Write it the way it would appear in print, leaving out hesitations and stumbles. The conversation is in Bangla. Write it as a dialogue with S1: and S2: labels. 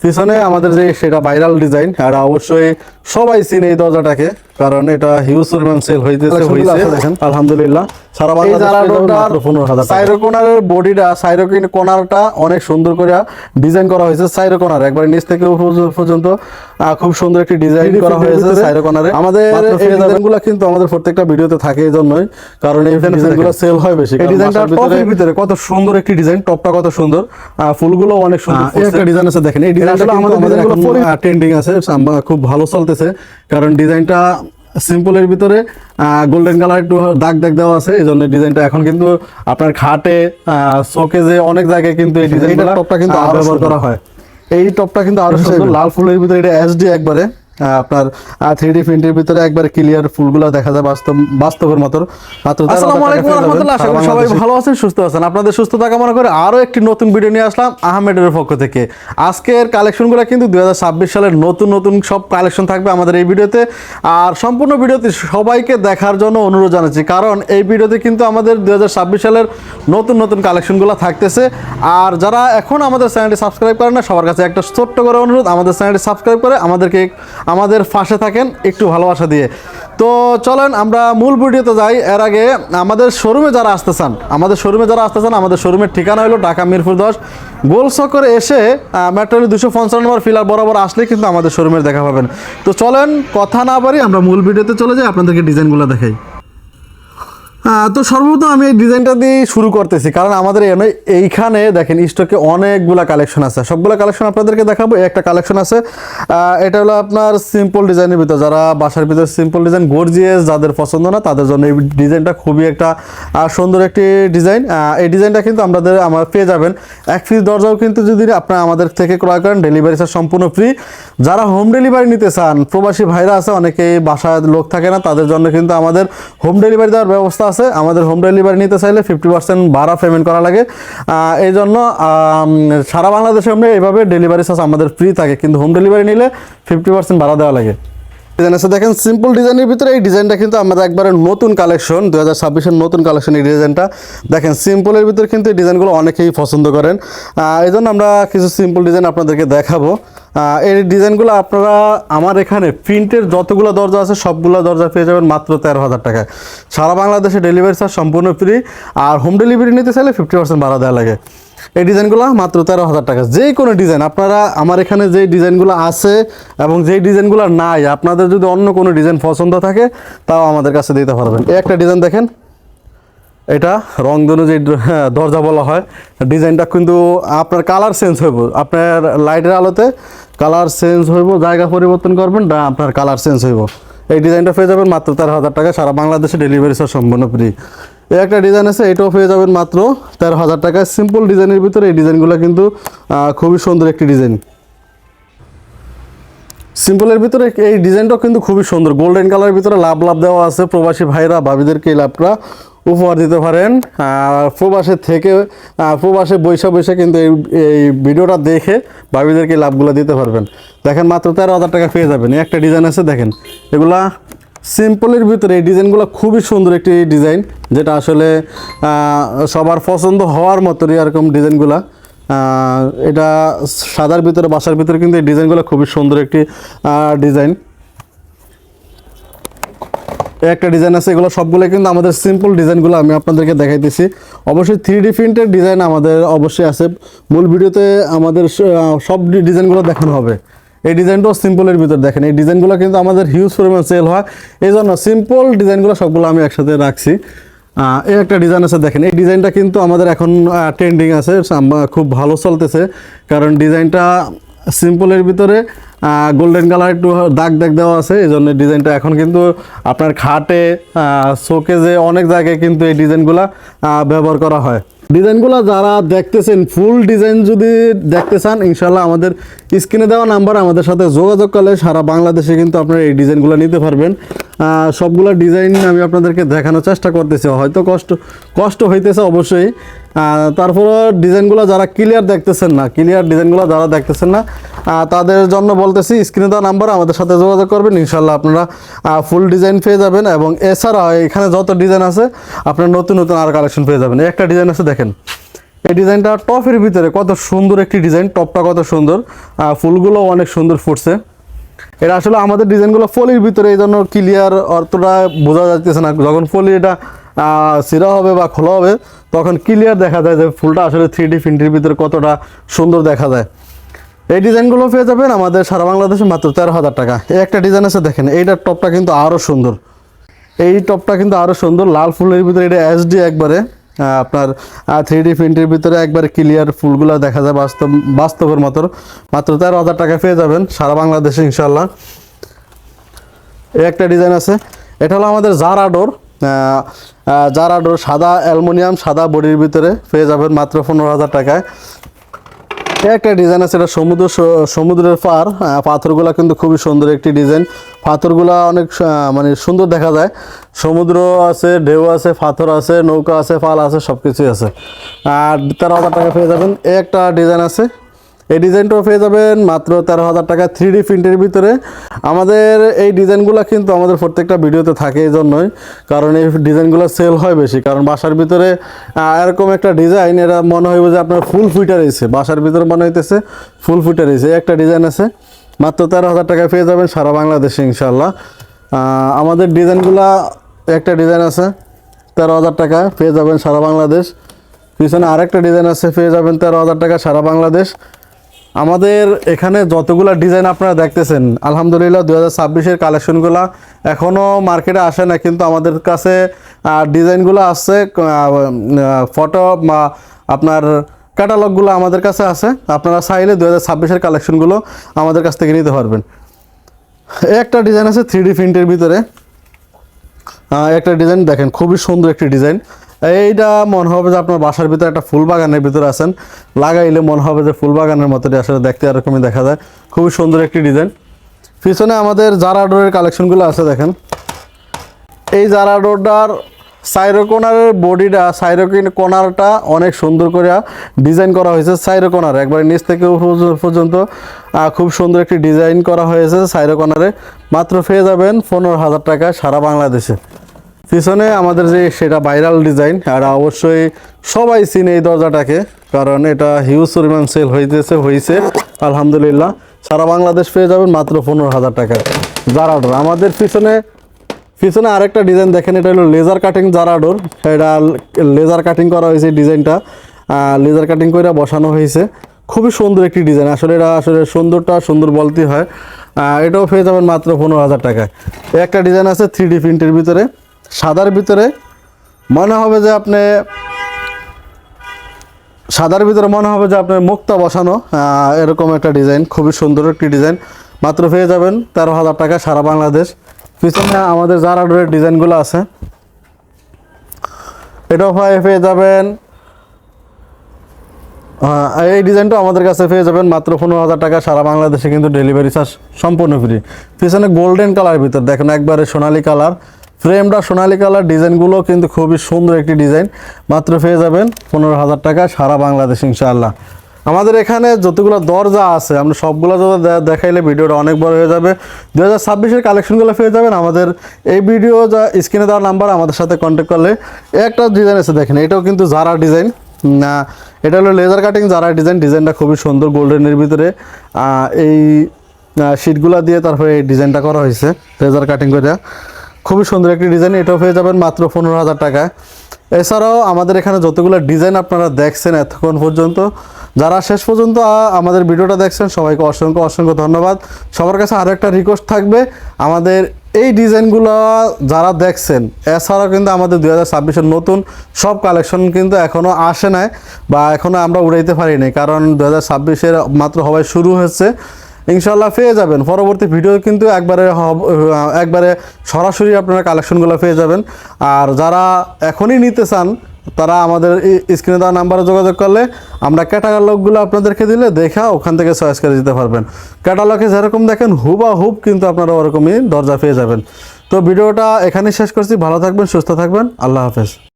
S1: পিছনে আমাদের যে সেটা ভাইরাল ডিজাইন, আর অবশ্যই সবাই চিনে এই দরজাটাকে, কারণ এটা হিউজ পরিমাণ সেল হইছে দেখেন আলহামদুলিল্লাহ। সারা বাংলাদেশে সাইরো কোনারের বডিটা, সাইরো কোনারটা অনেক সুন্দর করে ডিজাইন করা হয়েছে। সাইরো কোনার একবার নিচ থেকে উপর পর্যন্ত খুব সুন্দর একটি ডিজাইন করা হয়েছে সাইরো কোনারে। আমাদের এই ডিজাইনগুলো কিন্তু আমাদের প্রত্যেকটা ভিডিওতে থাকে এই জন্যই, কারণ এই ডিজাইনগুলো সেল হয় বেশি। এই ডিজাইনটা টপের ভিতরে কত সুন্দর একটি ডিজাইন, টপটা কত সুন্দর, ফুলগুলো অনেক সুন্দর। একটা ডিজাইন আছে দেখেন, এই ডিজাইনটা আমাদের এখন ট্রেন্ডিং আছে, খুব ভালো চলতেছে, কারণ ডিজাইনটা সিম্পলের ভিতরে গোল্ডেন কালার একটু দাগ দাগ দেওয়া আছে, এই জন্য ডিজাইনটা এখন কিন্তু আপনার খাটে, শোকেজে অনেক জায়গায় কিন্তু এই ডিজাইনটা টপটা কিন্তু ব্যবহার করা হয়। এই টপটা কিন্তু আরো সুন্দর, লাল ফুলের ভিতরে এটা এসডি একবারে আপনার 3D প্রিন্টের ভিতরে একবার ক্লিয়ার ফুলগুলো দেখা যায় বাস্তবের মতো। আসসালামু আলাইকুম ওয়া রাহমাতুল্লাহ, আশা করি সবাই ভালো আছেন, সুস্থ আছেন। আপনাদের সুস্থতা কামনা করে আরো একটি নতুন ভিডিও নিয়ে আসলাম আহমেডের পক্ষ থেকে। আজকের কালেকশনগুলো কিন্তু 2026 সালের নতুন নতুন সব কালেকশন থাকবে আমাদের এই ভিডিওতে, আর সম্পূর্ণ ভিডিওতে সবাইকে দেখার জন্য অনুরোধ জানাচ্ছি, কারণ এই ভিডিওতে কিন্তু আমাদের 2026 সালের নতুন নতুন কালেকশনগুলো থাকতেছে। আর যারা এখন আমাদের চ্যানেলটি সাবস্ক্রাইব করেন না, সবার কাছে একটা ছোট্ট করে অনুরোধ, আমাদের চ্যানেলটি সাবস্ক্রাইব করে আমাদের পাশে থাকেন একটু ভালোবাসা দিয়ে। তো চলেন আমরা মূল ভিডিওতে যাই। এর আগে আমাদের শোরুমে যারা আসতে চান, আমাদের শোরুমের ঠিকানা হলো ঢাকা মিরপুর 10 গোল চক্করে এসে মেট্রো 255 নম্বর ফিলার বরাবর আসলে কিন্তু আমাদের শোরুমের দেখা পাবেন। তো চলেন কথা না বাড়ি আমরা মূল ভিডিওতে চলে যাই, আপনাদেরকে ডিজাইনগুলো দেখাই। তো সর্বপ্রথম আমি এই ডিজাইনটা দিয়ে শুরু করতেছি, কারণ আমাদের এইখানে দেখেন স্টকে অনেকগুলা কালেকশন আছে, সবগুলো কালেকশন আপনাদেরকে দেখাবো। একটা কালেকশন আছে, এটা হলো আপনার সিম্পল ডিজাইনের ভিতর, যারা বাসার ভিতরে সিম্পল ডিজাইন গর্জিয়াস যাদের পছন্দ না, তাদের জন্য এই ডিজাইনটা খুবই একটা সুন্দর একটি ডিজাইন। এই ডিজাইনটা কিন্তু আমরা পেয়ে যাবেন 1 পিস দরজাও কিন্তু যদি আপনারা আমাদের থেকে ক্রয় করেন, ডেলিভারি চার্জ সম্পূর্ণ ফ্রি। যারা হোম ডেলিভারি নিতে চান, প্রবাসী ভাইরা আছে অনেকেই, বাসায় লোক থাকে না, তাদের জন্য কিন্তু আমাদের হোম ডেলিভারি দেওয়ার ব্যবস্থা আছে। আমাদের হোম ডেলিভারি নিতে চাইলে 50% ভাড়া পেমেন্ট করা লাগে। এই জন্য সারা বাংলাদেশে আমরা এইভাবে ডেলিভারি চার্জ আমাদের ফ্রি থাকে, কিন্তু হোম ডেলিভারি নিলে 50% ভাড়া দেওয়া লাগে। ডিজাইন আছে দেখেন সিম্পল ডিজাইনের ভিতরে, এই ডিজাইনটা কিন্তু আমাদের একবারে নতুন কালেকশন, 2026-এর নতুন কালেকশন। এই ডিজাইনটা দেখেন সিম্পলের ভিতরে কিন্তু এই ডিজাইনগুলো অনেকেই পছন্দ করেন, এই জন্য আমরা কিছু সিম্পল ডিজাইন আপনাদেরকে দেখাবো। এই ডিজাইনগুলো আপনারা আমার এখানে প্রিন্টের যতগুলো দরজা আছে সবগুলো দরজা পেয়ে যাবেন মাত্র 13,000 টাকায়। সারা বাংলাদেশে ডেলিভারি চার্জ সম্পূর্ণ ফ্রি, আর হোম ডেলিভারি নিতে চাইলে 50% ভাড়া দেওয়া লাগে। এই ডিজাইনগুলো মাত্র 13,000 টাকা। যে কোনো ডিজাইন আপনারা আমার এখানে যেই ডিজাইনগুলো আছে এবং যেই ডিজাইনগুলো নাই, আপনাদের যদি অন্য কোনো ডিজাইন পছন্দ থাকে তাও আমাদের কাছে দিতে পারবেন। এই একটা ডিজাইন দেখেন, এটা রংধনু যে দরজা বলা হয়, ডিজাইনটা কিন্তু আপনার কালার চেঞ্জ হইব, আপনার লাইটের আলোতে কালার চেঞ্জ হইব, জায়গা পরিবর্তন করবেন না, আপনার কালার চেঞ্জ হইব। এই ডিজাইনটা পেয়ে যাবেন মাত্র 13,000 টাকা, সারা বাংলাদেশে ডেলিভারি চার্জ সম্পূর্ণ ফ্রি। এই একটা ডিজাইন আছে, এটাও পেয়ে যাবেন মাত্র 13,000 টাকায়। সিম্পল ডিজাইনের ভিতরে এই ডিজাইনগুলো কিন্তু খুবই সুন্দর একটি ডিজাইন। সিম্পলের ভিতরে এই ডিজাইনটাও কিন্তু খুবই সুন্দর, গোল্ডেন কালারের ভিতরে লাভ দেওয়া আছে। প্রবাসী ভাইরা ভাবিদেরকে এই লাভটা উপহার দিতে পারেন। প্রবাসে বৈশা কিন্তু এই ভিডিওটা দেখে ভাবিদেরকে লাভগুলো দিতে পারবেন। দেখেন মাত্র 13,000 টাকা পেয়ে যাবেন। এই একটা ডিজাইন আছে দেখেন, এগুলা সিম্পলের ভিতরে এই ডিজাইনগুলো খুবই সুন্দর একটি ডিজাইন, যেটা আসলে সবার পছন্দ হওয়ার মতো এরকম ডিজাইনগুলা। এটা সাদার ভিতরে, বাসার ভিতরে কিন্তু এই ডিজাইনগুলো খুবই সুন্দর একটি ডিজাইন। একটা ডিজাইন আছে, এগুলো সবগুলো কিন্তু আমাদের সিম্পল ডিজাইনগুলো আমি আপনাদেরকে দেখাইতেছি। অবশ্যই 3D প্রিন্টের ডিজাইন আমাদের অবশ্যই আছে, মূল ভিডিওতে আমাদের সব ডিজাইনগুলো দেখানো হবে। এই ডিজাইনটাও সিম্পলের ভিতর দেখেন, এই ডিজাইনগুলো কিন্তু আমাদের হিউজ পরিমাণ সেল হয়, এই জন্য সিম্পল ডিজাইনগুলো সবগুলো আমি একসাথে রাখছি। এই একটা ডিজাইন আছে দেখেন, এই ডিজাইনটা কিন্তু আমাদের এখন ট্রেন্ডিং আছে, খুব ভালো চলতেছে, কারণ ডিজাইনটা সিম্পলের ভিতরে গোল্ডেন কালার একটু দাগ দাগ দেওয়া আছে, এই জন্য ডিজাইনটা এখন কিন্তু আপনার খাটে, শোকেজে অনেক জায়গায় কিন্তু এই ডিজাইনগুলো ব্যবহার করা হয়। ডিজাইনগুলো যারা দেখতেছেন, ফুল ডিজাইন যদি দেখতে চান, ইনশাল্লাহ আমাদের স্ক্রিনে দেওয়া নাম্বার আমাদের সাথে যোগাযোগ করলে সারা বাংলাদেশে কিন্তু আপনারা এই ডিজাইনগুলো নিতে পারবেন। সবগুলো ডিজাইন আমি আপনাদেরকে দেখানোর চেষ্টা করতেছি, হয়তো কষ্ট হইতেছে অবশ্যই। তারপরে ডিজাইনগুলো যারা ডিজাইনগুলো যারা দেখতেছেন না, তাদের জন্য বলতেছি স্ক্রিনে দেওয়া নাম্বার আমাদের সাথে যোগাযোগ করবেন, ইনশাল্লাহ আপনারা ফুল ডিজাইন পেয়ে যাবেন। এবং এছাড়া এখানে যত ডিজাইন আছে আপনারা নতুন নতুন আর কালেকশন পেয়ে যাবেন। একটা ডিজাইন আছে দেখেন, এই ডিজাইনটা টপের ভিতরে কত সুন্দর একটি ডিজাইন, টপটা কত সুন্দর, ফুলগুলো অনেক সুন্দর ফুটছে। এটা আসলে আমাদের ডিজাইনগুলো ফলির ভিতরে, এই জন্য ক্লিয়ার অর্থটা বোঝা যাচ্ছে না। যখন ফলি এটা সিরা হবে বা খোলা হবে তখন ক্লিয়ার দেখা যায় যে ফুলটা আসলে 3D প্রিন্টের ভিতরে কতটা সুন্দর দেখা যায়। এই ডিজাইনগুলো পেয়ে যাবেন আমাদের সারা বাংলাদেশে মাত্র 13,000 টাকা। এই একটা ডিজাইন আছে দেখেন, এইটার টপটা কিন্তু আরও সুন্দর, এই টপটা কিন্তু আরও সুন্দর, লাল ফুলের ভিতরে এটা HD একবারে আপনার 3D প্রিন্টের ভিতরে একবারে ক্লিয়ার ফুলগুলো দেখা যায় বাস্তবের মতো। মাত্র 13,000 টাকা পেয়ে যাবেন সারা বাংলাদেশে ইনশাল্লাহ। এই একটা ডিজাইন আছে, এটা হলো আমাদের জারা ডোর, সাদা অ্যালুমিনিয়াম সাদা বডির ভিতরে পেয়ে যাবেন মাত্র 15,000 টাকায়। একটা ডিজাইন আছে, এটা সমুদ্রের পাথরগুলো কিন্তু খুবই সুন্দর একটি ডিজাইন, পাথরগুলা অনেক মানে সুন্দর দেখা যায়। সমুদ্র আছে, ঢেউ আছে, পাথর আছে, নৌকা আছে, পাল আছে, সব কিছুই আছে। আর 13,000 টাকা পেয়ে যাবেন। এই একটা ডিজাইন আছে, এই ডিজাইনটাও পেয়ে যাবেন মাত্র 13,000 টাকা 3D প্রিন্টের ভিতরে। আমাদের এই ডিজাইনগুলো কিন্তু আমাদের প্রত্যেকটা ভিডিওতে থাকে, এই জন্যই, কারণ এই ডিজাইনগুলো সেল হয় বেশি। কারণ বাসার ভিতরে এরকম একটা ডিজাইন, এরা মনে হইব যে আপনার ফুল ফুইটা রয়েছে, বাসার ভিতরে মনে হইতেছে ফুল ফুইটা রয়েছে। একটা ডিজাইন আছে মাত্র 13,000 টাকায় পেয়ে যাবেন সারা বাংলাদেশে ইনশাল্লাহ। আমাদের ডিজাইনগুলা, একটা ডিজাইন আছে 13,000 টাকা পেয়ে যাবেন সারা বাংলাদেশ। পিছনে আরেকটা ডিজাইন আছে, পেয়ে যাবেন 13,000 টাকা সারা বাংলাদেশ। আমাদের এখানে যতগুলো ডিজাইন আপনারা দেখতেছেন আলহামদুলিল্লাহ 2026-এর কালেকশনগুলো এখনও মার্কেটে আসে না, কিন্তু আমাদের কাছে ডিজাইনগুলো আসছে, ফটো বা আপনার ক্যাটালগুলো আমাদের কাছে আছে। আপনারা চাইলে 2026-এর কালেকশনগুলো আমাদের কাছ থেকে নিতে পারবেন। একটা ডিজাইন আছে 3D প্রিন্টের ভিতরে, একটা ডিজাইন দেখেন খুবই সুন্দর একটি ডিজাইন। এইটা মনে হবে যে আপনার বাসার ভিতরে একটা ফুল বাগানের ভিতরে আছেন, লাগাইলে মনে হবে যে ফুল বাগানের মতোই আসলে দেখতে এরকমই দেখা যায়। খুবই সুন্দর একটি ডিজাইন। পিছনে আমাদের জারা ডোরের কালেকশনগুলো আছে দেখেন। এই জারা ডোরটার সাইরো কোনারের বডিটা, সাইরো কোনারটা অনেক সুন্দর করে ডিজাইন করা হয়েছে। সাইরো কোনার একবার নিচ থেকে পর্যন্ত খুব সুন্দর একটি ডিজাইন করা হয়েছে সাইরো কোনারে। মাত্র পেয়ে যাবেন 15,000 টাকা সারা বাংলাদেশে। পিছনে আমাদের যে সেটা ভাইরাল ডিজাইন, আর অবশ্যই সবাই চিনে এই দরজাটাকে, কারণ এটা হিউজ পরিমাণ সেল হয়েছে আলহামদুলিল্লাহ। সারা বাংলাদেশ পেয়ে যাবেন মাত্র 15,000 টাকা জারা ডোর। আমাদের পিছনে আরেকটা ডিজাইন দেখেন, এটা হলো লেজার কাটিং জারা ডোর। এটা লেজার কাটিং করা হয়েছে, ডিজাইনটা লেজার কাটিং করে বসানো হয়েছে। খুবই সুন্দর একটি ডিজাইন, আসলে এটা আসলে সুন্দর বলতে হয়। এটাও পেয়ে যাবেন মাত্র 15,000 টাকায়। একটা ডিজাইন আছে 3D প্রিন্টের ভিতরে, সাদার ভিতরে মনে হবে যে আপনার মুক্তা বসানো, এরকম একটা ডিজাইন, খুবই সুন্দর একটি ডিজাইন। মাত্র পেয়ে যাবেন 13,000 টাকা সারা বাংলাদেশ। পিছনে আমাদের জারা ডোরের ডিজাইনগুলো আছে, এটাও পেয়ে যাবেন। এই ডিজাইনটা আমাদের কাছে পেয়ে যাবেন মাত্র 15,000 টাকা সারা বাংলাদেশে, কিন্তু ডেলিভারি চার্জ সম্পূর্ণ ফ্রি। পিছনে গোল্ডেন কালার ভিতর দেখেন, একবারে সোনালি কালার, ফ্রেমটা সোনালি কালার, ডিজাইনগুলো কিন্তু খুবই সুন্দর একটি ডিজাইন। মাত্র পেয়ে যাবেন 15,000 টাকা সারা বাংলাদেশ ইনশাআল্লাহ। আমাদের এখানে যতগুলো দরজা আছে আমরা সবগুলো যদি দেখাইলে ভিডিওটা অনেক বড় হয়ে যাবে। 2026-এর কালেকশনগুলো পেয়ে যাবেন আমাদের এই ভিডিও যা স্ক্রিনে দেওয়ার নাম্বার, আমাদের সাথে কন্ট্যাক্ট করলে। একটা ডিজাইন আছে দেখেন, এটাও কিন্তু জারা ডিজাইন, এটা হলো লেজার কাটিং জারা ডিজাইন। ডিজাইনটা খুবই সুন্দর, গোল্ডেনের ভিতরে এই শিটগুলো দিয়ে তারপরে এই ডিজাইনটা করা হয়েছে লেজার কাটিং করে। খুবই সুন্দর একটি ডিজাইন, এটাও পেয়ে যাবেন মাত্র 15,000 টাকায়। এছাড়াও আমাদের এখানে যতগুলো ডিজাইন আপনারা দেখছেন এতক্ষণ পর্যন্ত, যারা শেষ পর্যন্ত আমাদের ভিডিওটা দেখছেন সবাইকে অসংখ্য ধন্যবাদ। সবার কাছে আরও একটা রিকোয়েস্ট থাকবে, আমাদের এই ডিজাইনগুলো যারা দেখছেন, এছাড়াও কিন্তু আমাদের 2026-এর নতুন সব কালেকশন কিন্তু এখনও আসে নাই বা এখনও আমরা উড়াইতে পারিনি, কারণ 2026-এর মাত্র হওয়া শুরু হচ্ছে। ইনশাল্লাহ পেয়ে যাবেন পরবর্তী ভিডিও, কিন্তু একবারে সরাসরি আপনারা কালেকশনগুলো পেয়ে যাবেন। আর যারা এখনই নিতে চান তারা আমাদের স্ক্রিনে দেওয়া নাম্বারে যোগাযোগ করলে আমরা ক্যাটালগুলো আপনাদেরকে দিলে দেখা ওখান থেকে চয়েস করে দিতে পারবেন। ক্যাটালগে যেরকম দেখেন হুবাহুব কিন্তু আপনারা ওরকমই দরজা পেয়ে যাবেন। তো ভিডিওটা এখানেই শেষ করছি। ভালো থাকবেন, সুস্থ থাকবেন, আল্লাহ হাফেজ।